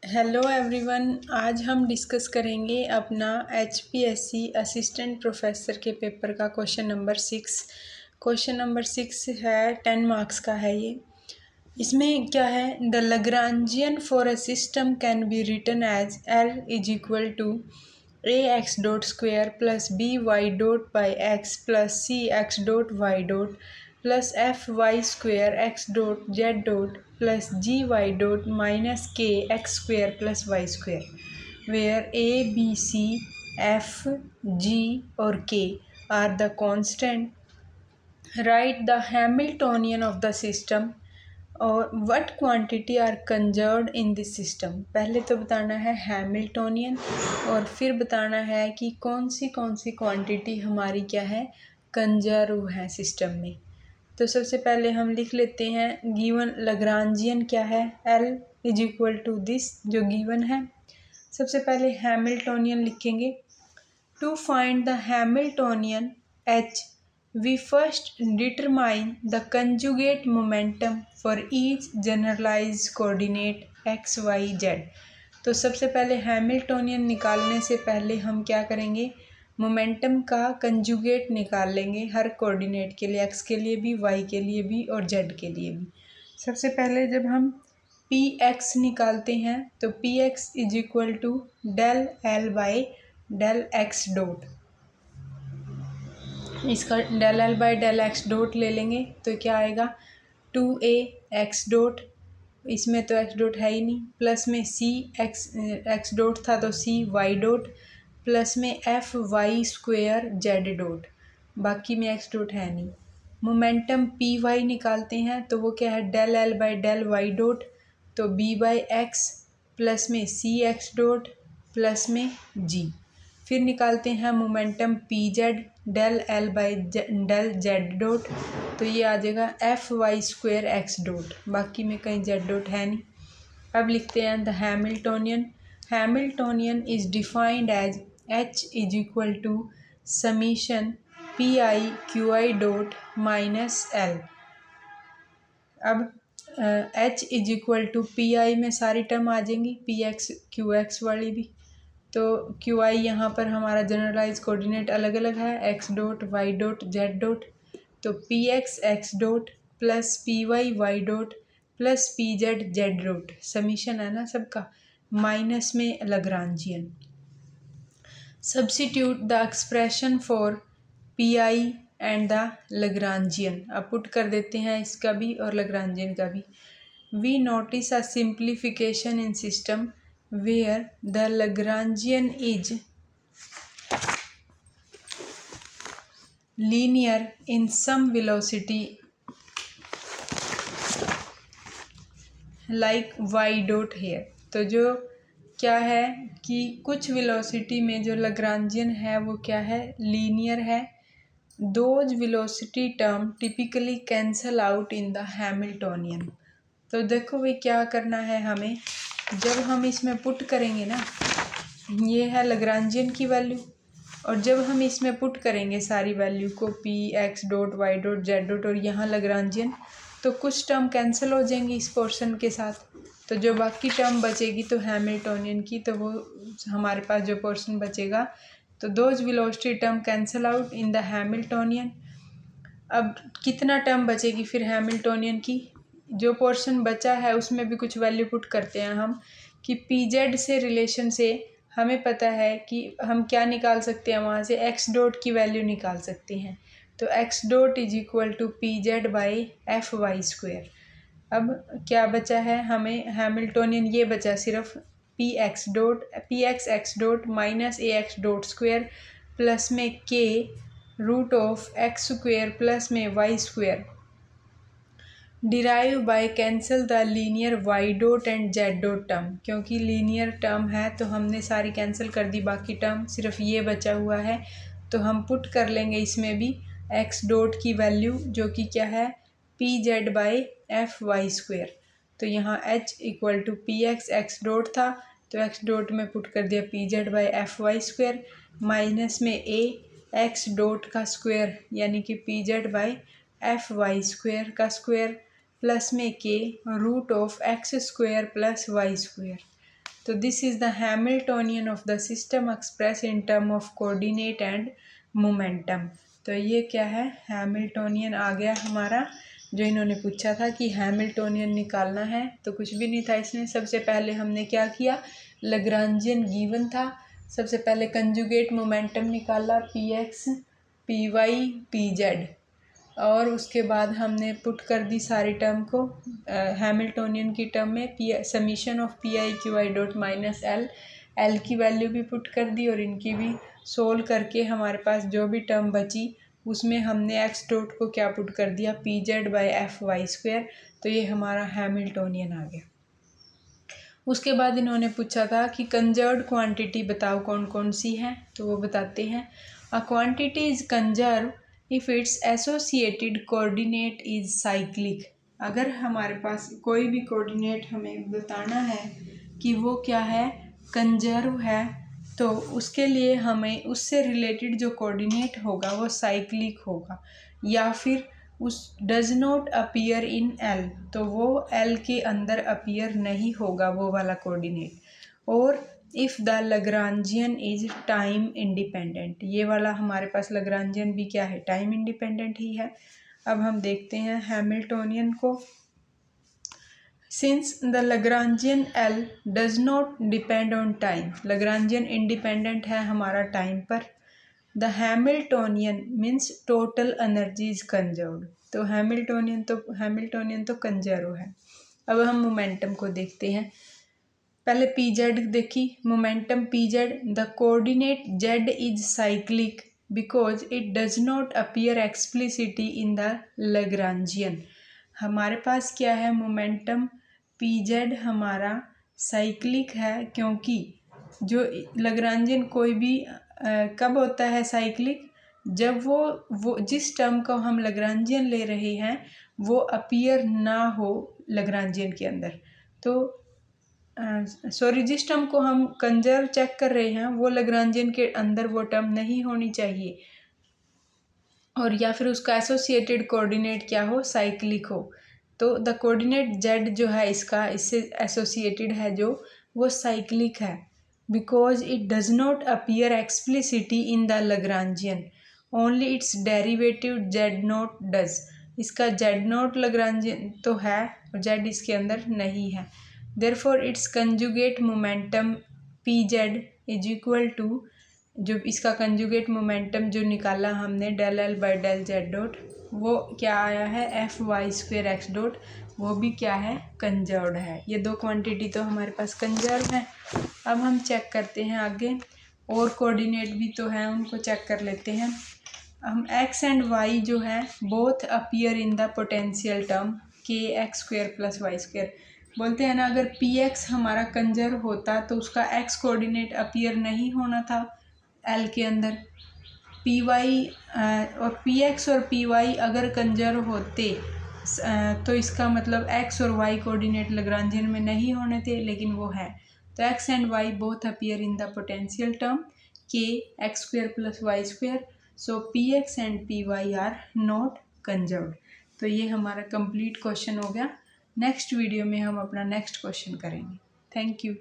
Hello everyone, आज हम discuss करेंगे अपना HPSC असिस्टेंट प्रोफेसर के पेपर का क्वेश्चन नंबर 6। क्वेश्चन नंबर 6 है 10 मार्क्स का है ये। इसमें क्या है, the Lagrangian for a system can be written as L is equal to ax dot square plus by dot by x plus cx dot y dot plus fy square x dot z dot plus gy dot minus k x square plus y square where a b c f g और k are the constant. Right the Hamiltonian of the system और what quantity are conserved in this system. पहले तो बताना है Hamiltonian और फिर बताना है कि कौन सी क्वांटिटी हमारी क्या है, कंजर्व है सिस्टम में। तो सबसे पहले हम लिख लेते हैं गिवन लग्रांजियन क्या है, L is equal to this जो गिवन है। सबसे पहले हैमिल्टोनियन लिखेंगे। To find the Hamiltonian H we first determine the conjugate momentum for each generalized coordinate x, y, z। तो सबसे पहले हैमिल्टोनियन निकालने से पहले हम क्या करेंगे, मोमेंटम का कंजुगेट निकाल लेंगे हर कोऑर्डिनेट के लिए, x के लिए भी, y के लिए भी और z के लिए भी। सबसे पहले जब हम px निकालते हैं तो px is equal to del L by del x dot. इसका del L by del x dot ले लेंगे तो क्या आएगा, 2a एक्स डॉट, इसमें तो एक्स डॉट है ही नहीं, प्लस में c एक्स डॉट था तो c वाई डॉट, प्लस में f y square z dot, बाकी में एक्स डॉट है नहीं। मोमेंटम पी वाई निकालते हैं तो वो क्या है, del L by del y dot, तो b बाई एक्स प्लस में c एक्स डॉट प्लस में g। फिर निकालते हैं momentum p z, del L by del z dot, तो ये आ जाएगा f y square x dot, बाकी में कहीं जेड डॉट है नहीं। अब लिखते हैं the Hamiltonian. Hamiltonian is defined as H is equal to summation p i q i dot minus L. अब H is equal to p i में सारी टर्म आ जाएंगी, पी एक्स क्यू एक्स वाली भी, तो क्यू आई यहाँ पर हमारा जनरलाइज कोऑर्डिनेट अलग अलग है, x dot y dot z dot, तो p x dot plus p y dot plus p z dot, summation है ना सबका, माइनस में Lagrangian. Substitute the expression for p i and the Lagrangian. अब put कर देते हैं इसका भी और लग्रांजियन का भी। We notice a simplification in system where the Lagrangian is linear in some velocity like y dot here। तो जो क्या है कि कुछ वेलोसिटी में जो लग्रांजियन है वो क्या है, लीनियर है। Those velocity term typically cancel out in the Hamiltonian. तो देखो भाई क्या करना है हमें, जब हम इसमें पुट करेंगे ना, ये है लग्रांजियन की वैल्यू, और जब हम इसमें पुट करेंगे सारी वैल्यू को p x dot y dot z dot और यहाँ लग्रांजियन, तो कुछ टर्म कैंसिल हो जाएंगी इस पोर्शन के साथ, तो जो बाकी टर्म बचेगी तो हैमिल्टोनियन की, तो वो हमारे पास जो पोर्शन बचेगा, तो those velocity term cancel out in the Hamiltonian. अब कितना टर्म बचेगी फिर हैमिल्टोनियन की, जो पोर्शन बचा है उसमें भी कुछ वैल्यू पुट करते हैं हम, कि पी जेड से रिलेशन से हमें पता है कि हम क्या निकाल सकते हैं, वहाँ से एक्स डॉट की वैल्यू निकाल सकते हैं, तो x dot is equal to p z by f y square. अब क्या बचा है हमें हैमिल्टोनियन, ये बचा सिर्फ p x dot minus a x dot square plus में k root of x square plus में y square derive by cancel the linear y dot and z dot term. क्योंकि लीनियर टर्म है तो हमने सारी कैंसिल कर दी, बाकी term सिर्फ ये बचा हुआ है, तो हम पुट कर लेंगे इसमें भी एक्स डॉट की वैल्यू जो कि क्या है, p z by f y square. तो यहाँ H equal to p x dot था तो एक्स डॉट में पुट कर दिया p z by f y square, minus में ए एक्स डॉट का स्क्वेयर यानी कि p z by f y square का स्क्वेयर प्लस में k root of x square plus y square. तो this is the Hamiltonian of the system express in term of coordinate and momentum. तो ये क्या है, Hamiltonian आ गया हमारा। जो इन्होंने पूछा था कि हैमिल्टोनियन निकालना है तो कुछ भी नहीं था इसमें। सबसे पहले हमने क्या किया, लग्रांजियन गिवन था, सबसे पहले कंजुगेट मोमेंटम निकाला, p x p y p z, और उसके बाद हमने पुट कर दी सारी टर्म को हैमिल्टोनियन की टर्म में, P summation of P i q i dot minus L, L की वैल्यू भी पुट कर दी और इनकी भी सोल्व करके हमारे पास जो भी टर्म बची उसमें हमने एक्स डॉट को क्या पुट कर दिया, p z by f y square. तो ये हमारा हैमिल्टोनियन आ गया। उसके बाद इन्होंने पूछा था कि कंजर्व्ड क्वांटिटी बताओ कौन कौन सी है, तो वो बताते हैं। A quantity is conserve if it's associated coordinate is cyclic. अगर हमारे पास कोई भी कोऑर्डिनेट हमें बताना है कि वो क्या है, कंजर्व है, तो उसके लिए हमें उससे रिलेटेड जो कोऑर्डिनेट होगा वो साइक्लिक होगा, या फिर उस does not appear in L, तो वो एल के अंदर अपीयर नहीं होगा वो वाला कोऑर्डिनेट। और if the लग्रांजियन is time independent, ये वाला हमारे पास लग्रांजियन भी क्या है, टाइम इंडिपेंडेंट ही है। अब हम देखते हैं हैमिल्टोनियन को। Since the लग्रांजियन L does not depend on time, लग्रांजियन independent है हमारा टाइम पर। The Hamiltonian means total energy is conserved, तो हैमिल्टोनियन तो कंजर्व है। अब हम मोमेंटम को देखते हैं। पहले पी जेड देखी, momentum p Z, the coordinate Z is cyclic because it does not appear explicitly in the लग्रांजियन। हमारे पास क्या है, मोमेंटम पी जेड हमारा साइक्लिक है, क्योंकि जो लग्रांजियन कोई भी कब होता है साइक्लिक, जब वो जिस टर्म को हम लग्रांजियन ले रहे हैं वो अपीयर ना हो लग्रांजियन के अंदर। तो सॉरी, जिस टर्म को हम कंजर्व चेक कर रहे हैं वो लग्रांजियन के अंदर वो टर्म नहीं होनी चाहिए, और या फिर उसका एसोसिएटेड कोऑर्डिनेट क्या हो, साइक्लिक हो। तो द कोऑर्डिनेट जेड जो है इसका, इससे एसोसिएटेड है जो, वो साइक्लिक है, because it does not appear explicitly in the Lagrangian, only its derivative z not does. इसका जेड नॉट लग्रांजियन तो है और जेड इसके अंदर नहीं है। Therefore its conjugate momentum p z is equal to, जो इसका कंजुगेट मोमेंटम जो निकाला हमने del L by del z dot, वो क्या आया है, f y square x dot, वो भी क्या है, कंजर्व्ड है। ये दो क्वांटिटी तो हमारे पास कंजर्व है। अब हम चेक करते हैं आगे, और कोऑर्डिनेट भी तो हैं उनको चेक कर लेते हैं। हम एक्स एंड वाई जो है both appear in the potential term k x square plus y square. बोलते हैं ना, अगर पी एक्स हमारा कंजर्व होता तो उसका एक्स कोऑर्डिनेट अपीयर नहीं होना था एल के अंदर। पी वाई और पी एक्स और पी वाई अगर कंजर्व होते तो इसका मतलब एक्स और वाई कोऑर्डिनेट लग्रांजियन में नहीं होने थे, लेकिन वो है। तो x and y both appear in the potential term k x square plus y square, so p x and p y are not conserved. तो ये हमारा कंप्लीट क्वेश्चन हो गया। नेक्स्ट वीडियो में हम अपना नेक्स्ट क्वेश्चन करेंगे। Thank you.